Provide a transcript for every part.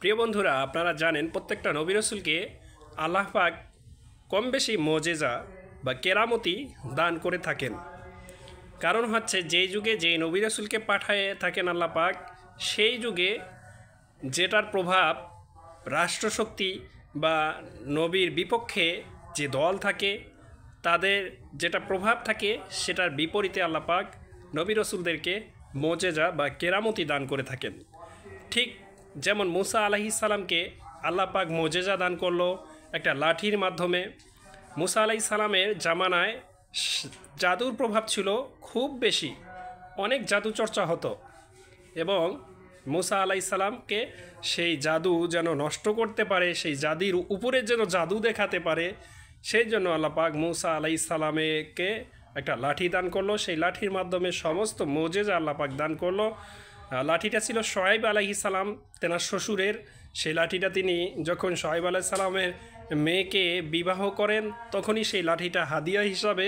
প্রিয় বন্ধুরা, আপনারা জানেন প্রত্যেকটা নবী রাসূলকে আল্লাহ পাক কম বেশি মুজিজা বা কেরামতি দান করে থাকেন। কারণ হচ্ছে যেই যুগে যেই নবী রাসূলকে পাঠায়ে থাকেন আল্লাহ পাক, সেই যুগে যেটার প্রভাব রাষ্ট্রশক্তি বা নবীর বিপক্ষে যে দল থাকে তাদের যেটা প্রভাব থাকে সেটার বিপরীতে আল্লাহ পাক নবী রাসূলদেরকে মুজিজা বা কেরামতি দান করে থাকেন। ঠিক যেমন মুসা আলাইহিস সালামকে আল্লাহ পাক মুজিজা দান করলো একটা লাঠির মাধ্যমে। মুসা আলাইহিস সালামের জামানায় জাদুর প্রভাব ছিল খুব বেশি, অনেক জাদু চর্চা হতো এবং মুসা আলাইহিস সালামকে সেই জাদু যেন নষ্ট করতে পারে, সেই জাদির উপরে যেন জাদু দেখাতে পারে, সেই জন্য আল্লাহ পাক মুসা আলাইহিস সালামকে একটা লাঠি দান করলো। সেই লাঠির মাধ্যমে সমস্ত মুজিজা আল্লাহ পাক দান করলো। লাঠিটা ছিল শোয়েব আলাইহিস সালাম তেনার শ্বশুরের। সেই লাঠিটা তিনি যখন শোয়েব আলাইহিস সালামের মেয়েকে বিবাহ করেন তখনই সেই লাঠিটা হাদিয়া হিসাবে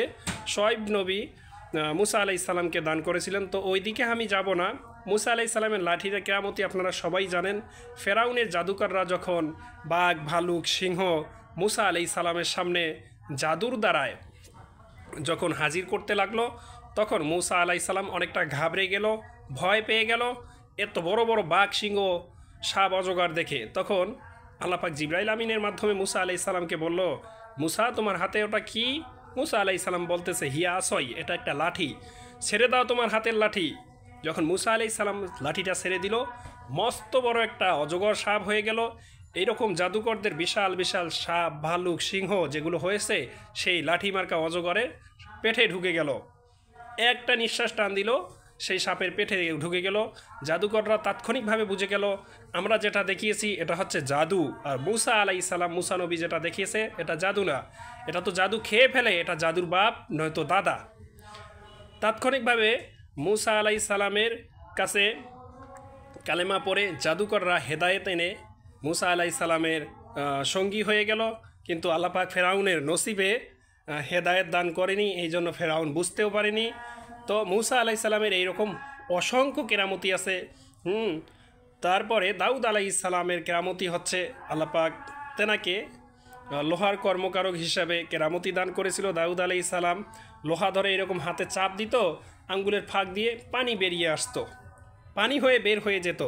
শোয়েব নবী মুসা আলাইহিস সালামকে দান করেছিলেন। তো ওই দিকে আমি যাব না। মুসা আলাইহিস সালামের লাঠিটা কেরামতি আপনারা সবাই জানেন। ফেরাউনের জাদুকররা যখন বাঘ, ভালুক, সিংহ মুসা আলাইহিস সালামের সামনে জাদুর দ্বারায় যখন হাজির করতে লাগলো, তখন মুসা আলাইহিস সালাম অনেকটা ঘাবড়ে গেল, ভয় পেয়ে গেল। এত বড় বড় বাঘ, সিংহ, সাপ, অজগর দেখে তখন আল্লাহ পাক জিবরাইল আমিনের মাধ্যমে মুসা আলাইহিস সালামকে বলল, মুসা তোমার হাতে ওটা কি? মুসা আলাইহিস সালাম বলতেছে, হিয়া আসয়, এটা একটা লাঠি, ছেড়ে দাও তোমার হাতের লাঠি। যখন মুসা আলাইহিস সালাম লাঠিটা ছেড়ে দিল, মস্ত বড় একটা অজগর সাপ হয়ে গেল। এইরকম জাদুকরদের বিশাল বিশাল সাপ, ভালুক, সিংহ যেগুলো হয়েছে সেই লাঠি মার্কা অজগরের পেটে ঢুকে গেল। একটা নিঃশ্বাস টান দিল, সেই সাপের পেটে ঢুকে গেল। জাদুকররা তাৎক্ষণিকভাবে বুঝে গেল আমরা যেটা দেখিয়েছি এটা হচ্ছে জাদু, আর মুসা আলাইহিস সালাম, মুসা নবী যেটা দেখিয়েছে এটা জাদু না, এটা তো জাদু খেয়ে ফেলে, এটা জাদুর বাপ নয়তো দাদা। তাৎক্ষণিকভাবে মুসা আলাইহিস সালামের কাছে কালেমা পড়ে জাদুকররা হেদায়েত এনে মুসা আলাইহিস সালামের সঙ্গী হয়ে গেল। কিন্তু আল্লাহ পাক ফেরাউনের নসিবে হেদায়েত দান করেনি, এই জন্য ফেরাউন বুঝতেও পারেনি। তো মুসা আলাইহিস সালামের এইরকম অসংখ্য কেরামতি আছে। তারপরে দাউদ আলাইহিস সালামের কেরামতি হচ্ছে আল্লাহ পাক তেনাকে লোহার কর্মকারক হিসাবে কেরামতি দান করেছিল। দাউদ আলাইহিস সালাম লোহা ধরে এরকম হাতে চাপ দিত, আঙ্গুলের ফাঁক দিয়ে পানি বেরিয়ে আসতো, পানি হয়ে বের হয়ে যেত।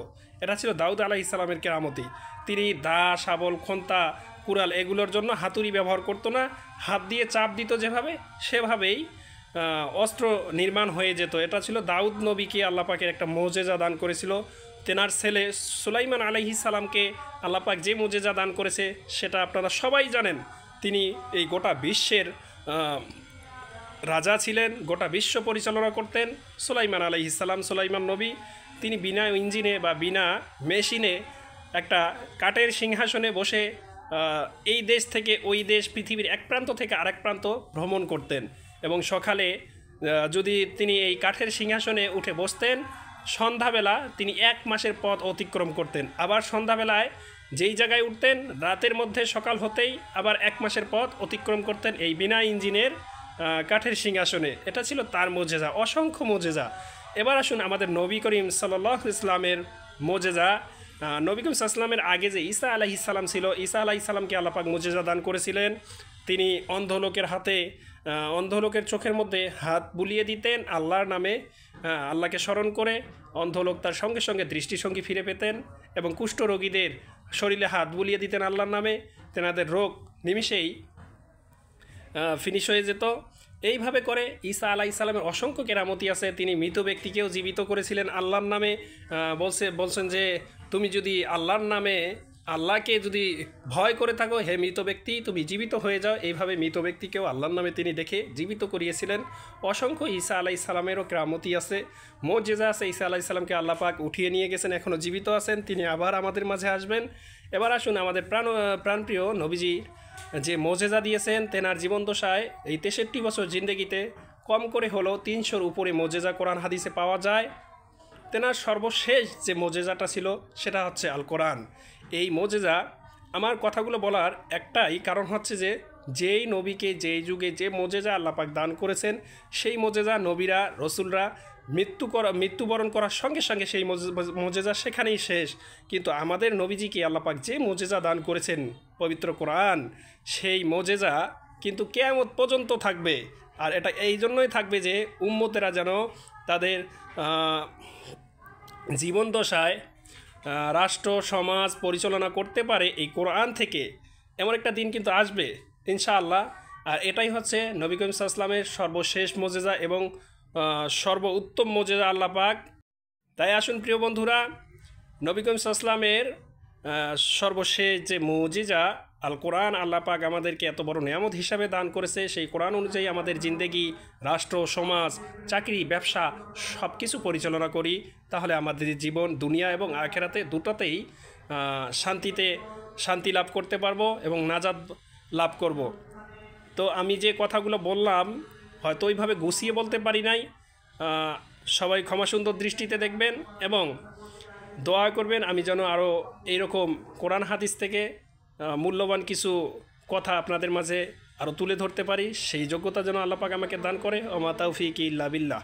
এটা ছিল দাউদ আলাইহিস সালামের কেরামতি। তিনি দা, শাবল, খন্তা, কুড়াল এগুলোর জন্য হাতুড়ি ব্যবহার করতো না, হাত দিয়ে চাপ দিত যেভাবে সেভাবেই অস্ত্র নির্মাণ হয়ে যেত। এটা ছিল দাউদ নবীকে আল্লাহ পাকের একটা মুজিজা দান করেছিল। তেনার ছেলে সুলাইমান আলাইহিস সালামকে আল্লাহ পাক যে মুজিজা দান করেছে সেটা আপনারা সবাই জানেন। তিনি এই গোটা বিশ্বের রাজা ছিলেন, গোটা বিশ্ব পরিচালনা করতেন সুলাইমান আলাইহিস সালাম। সুলাইমান নবী তিনি বিনা ইঞ্জিনে বা বিনা মেশিনে একটা কাঠের সিংহাসনে বসে এই দেশ থেকে ওই দেশ, পৃথিবীর এক প্রান্ত থেকে আরেক প্রান্ত ভ্রমণ করতেন। এবং সকালে যদি তিনি এই কাঠের সিংহাসনে উঠে বসতেন, সন্ধ্যাবেলা তিনি 1 মাসের পথ অতিক্রম করতেন। আবার সন্ধ্যাবেলায় যেই জায়গায় উঠতেন, রাতের মধ্যে সকাল হতেই আবার 1 মাসের পথ অতিক্রম করতেন এই বিনা ইঞ্জিনের কাঠের সিংহাসনে। এটা ছিল তার মুজিজা, অসংখ্য মুজিজা। এবার আসুন আমাদের নবী করিম সাল্লাল্লাহু আলাইহি ওয়াসাল্লামের মুজিজা। নবী করিম সাল্লাল্লাহু আলাইহি ওয়াসাল্লামের আগে যে ঈসা আলাইহিস সালাম ছিল, ঈসা আলাইহিস সালামকে আল্লাহ পাক মুজিজা দান করেছিলেন। তিনি অন্ধ লোকের হাতে, অন্ধ লোকের চোখের মধ্যে হাত বুলিয়ে দিতেন আল্লাহর নামে, আল্লাহকে স্মরণ করে অন্ধ লোক তার সঙ্গে সঙ্গে দৃষ্টিসঙ্গী ফিরে পেতেন। এবং কুষ্ঠরোগীদের শরীরে হাত বুলিয়ে দিতেন আল্লাহর নামে, তেনাদের রোগ নিমিষেই ফিনিশ হয়ে যেত। এইভাবে করে ঈসা আলাইহিস সালামের অসংখ্য কেরামতি আছে। তিনি মৃত ব্যক্তিকেও জীবিত করেছিলেন আল্লাহর নামে। বলছেন যে তুমি যদি আল্লাহর নামে, আল্লাহকে যদি ভয় করে থাকো, হে মৃত ব্যক্তি তুমি জীবিত হয়ে যাও। এইভাবে মৃত ব্যক্তিকেও আল্লাহর নামে তিনি দেখে জীবিত করিয়েছিলেন। অসংখ্য ঈসা আলাইহিস সালামেরও কেরামতি আছে, মুজিজা আছে। ঈসা আলাইহিস সালামকে আল্লাহ পাক উঠিয়ে নিয়ে গেছেন, এখনও জীবিত আছেন, তিনি আবার আমাদের মাঝে আসবেন। এবার আসুন আমাদের প্রাণপ্রিয় নবীজি যে মুজিজা দিয়েছেন, তেনার জীবনদশায় এই 63 বছর জিন্দেগিতে কম করে হলেও 300-র উপরে মুজিজা কোরআন হাদিসে পাওয়া যায়। তেনার সর্বশেষ যে মুজিজাটা ছিল সেটা হচ্ছে আল কোরআন। এই মুজিজা, আমার কথাগুলো বলার একটাই কারণ হচ্ছে যে যেই নবীকে যেই যুগে যে মোজেজা আল্লাহ পাক দান করেছেন, সেই মোজেজা নবীরা রসুলরা মৃত্যুবরণ করার সঙ্গে সঙ্গে সেই মোজেজা সেখানেই শেষ। কিন্তু আমাদের নবীজিকে আল্লাহ পাক যে মোজেজা দান করেছেন পবিত্র কোরআন, সেই মোজেজা কিন্তু কিয়ামত পর্যন্ত থাকবে। আর এটা এই জন্যই থাকবে যে উম্মতেরা যেন তাদের জীবন দশায় রাষ্ট্র সমাজ পরিচালনা করতে পারে এই কোরআন থেকে। এমন একটা দিন কিন্তু আসবে ইনশাআল্লাহ। আর এটাই হচ্ছে নবী করিম সাল্লাল্লাহু আলাইহি ওয়াসাল্লামের সর্বশেষ মোজেজা এবং সর্বোত্তম মোজেজা আল্লাহ পাক। তাই আসুন প্রিয় বন্ধুরা, নবী করিম সাল্লাল্লাহু আলাইহি ওয়াসাল্লামের সর্বশেষ যে মোজেজা আল কোরআন আল্লাহ পাক আমাদেরকে এত বড় নিয়ামত হিসাবে দান করেছে, সেই কোরআন অনুযায়ী আমাদের জিন্দেগি, রাষ্ট্র সমাজ, চাকরি, ব্যবসা সব কিছু পরিচালনা করি, তাহলে আমাদের জীবন দুনিয়া এবং আখিরাতে দুটোতেই শান্তি লাভ করতে পারবো এবং নাজাত লাভ করব। তো আমি যে কথাগুলো বললাম হয়তো ওইভাবে গুছিয়ে বলতে পারি নাই, সবাই ক্ষমা সুন্দর দৃষ্টিতে দেখবেন এবং দোয়া করবেন আমি যেন আরও এইরকম কোরআন হাদিস থেকে মূল্যবান কিছু কথা আপনাদের মাঝে আরও তুলে ধরতে পারি। সেই যোগ্যতা যেন আল্লাহ পাক আমাকে দান করে। ওমা তাওফিক ইল্লা বিল্লাহ।